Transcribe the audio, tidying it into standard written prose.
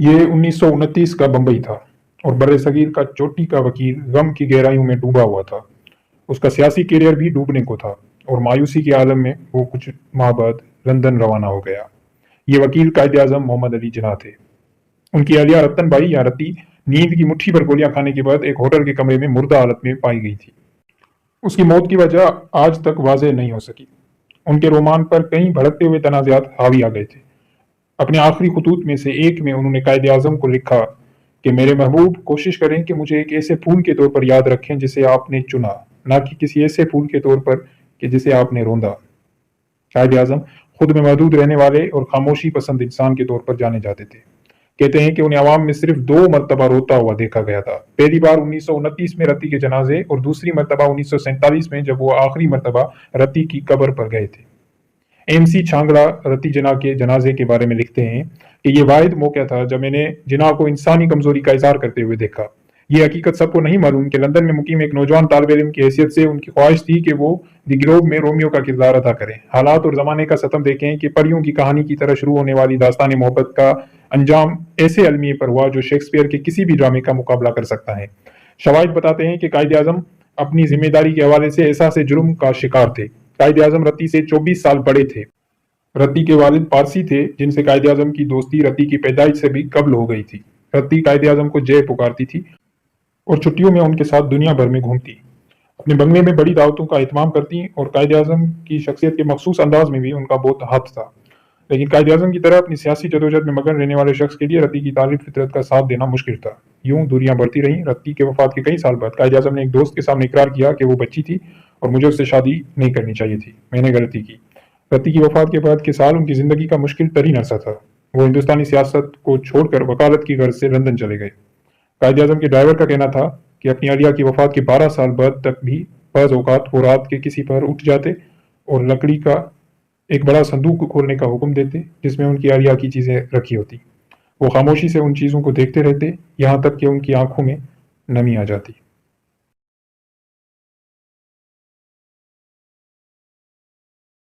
یہ 1929 کا بمبئی تھا اور بر صغیر کا چوٹی کا وکیل غم کی گہرائیوں میں ڈوبا ہوا تھا۔ اس کا سیاسی کیریئر بھی ڈوبنے کو تھا اور مایوسی کے عالم میں وہ کچھ ماہ بعد لندن روانہ ہو گیا۔ یہ وکیل قائد اعظم محمد علی جناح تھے۔ ان کی اہلیہ رتن بائی یا رتی نیند کی مٹھی بھر گولیاں کھانے کے بعد ایک ہوٹل کے کمرے میں مردہ حالت میں پائی گئی تھی۔ اس کی موت کی وجہ آج تک واضح نہیں ہو سکی۔ ان کے رومان پر کئی بھڑکتے ہوئے تنازعات حاوی آ گئے تھے۔ اپنے آخری خطوط میں سے ایک میں انہوں نے قائد اعظم کو لکھا کہ میرے محبوب، کوشش کریں کہ مجھے ایک ایسے پھول کے طور پر یاد رکھیں جسے آپ نے چنا، نہ کہ کسی ایسے پھول کے طور پر کہ جسے آپ نے روندا۔ قائد اعظم خود میں محدود رہنے والے اور خاموشی پسند انسان کے طور پر جانے جاتے تھے۔ کہتے ہیں کہ انہیں عوام میں صرف 2 مرتبہ روتا ہوا دیکھا گیا تھا، پہلی بار 1929 میں رتی کے جنازے اور دوسری مرتبہ 1947 میں جب وہ آخری مرتبہ رتی کی قبر پر گئے تھے۔ ایم سی چھانگڑا رتی جناح کے جنازے کے بارے میں لکھتے ہیں کہ یہ واحد موقع تھا جب میں نے جناح کو انسانی کمزوری کا اظہار کرتے ہوئے دیکھا۔ یہ حقیقت سب کو نہیں معلوم کہ لندن میں مقیم ایک نوجوان طالب علم کی حیثیت سے ان کی خواہش تھی کہ وہ دی گلوب میں رومیو کا کردار ادا کریں۔ حالات اور زمانے کا ستم دیکھیں کہ پریوں کی کہانی کی طرح شروع ہونے والی داستان محبت کا انجام ایسے المیے پر ہوا جو شیکسپیئر کے کسی بھی ڈرامے کا مقابلہ کر سکتا ہے۔ شواہد بتاتے ہیں کہ قائد اعظم اپنی ذمہ داری کے حوالے سے احساس جرم کا شکار تھے۔ قائد اعظم رتی سے 24 سال بڑے تھے۔ رتی کے والد پارسی تھے جن سے قائد اعظم کی دوستی رتی کی پیدائش سے بھی قبل ہو گئی تھی۔ رتی قائد اعظم کو جے پکارتی تھی اور چھٹیوں میں ان کے ساتھ دنیا بھر میں گھومتی، اپنے بنگلے میں بڑی دعوتوں کا اہتمام کرتی اور قائد اعظم کی شخصیت کے مخصوص انداز میں بھی ان کا بہت ہاتھ تھا۔ لیکن قائد اعظم کی طرح اپنی سیاسی جدوجہد میں مگن رہنے والے شخص کے لیے رتی کی طالب فطرت کا ساتھ دینا مشکل تھا۔ یوں دوریاں بڑھتی رہیں۔ رتی کے وفات کے کئی سال بعد قائد اعظم نے ایک دوست کے سامنے اقرار کیا کہ وہ بچی تھی اور مجھے اس سے شادی نہیں کرنی چاہیے تھی، میں نے غلطی کی۔ رتی کی وفات کے بعد کے سال ان کی زندگی کا مشکل ترین عرصہ تھا۔ وہ ہندوستانی سیاست کو چھوڑ کر وکالت کی غرض سے لندن چلے گئے۔ قائد اعظم کے ڈرائیور کا کہنا تھا کہ اپنی اہلیہ کی وفات کے 12 سال بعد تک بھی بعض اوقات وہ رات کے کسی پہر اٹھ جاتے اور لکڑی کا ایک بڑا صندوق کھولنے کا حکم دیتے جس میں ان کی اہلیہ کی چیزیں رکھی ہوتی۔ وہ خاموشی سے ان چیزوں کو دیکھتے رہتے یہاں تک کہ ان کی آنکھوں میں نمی آ جاتی۔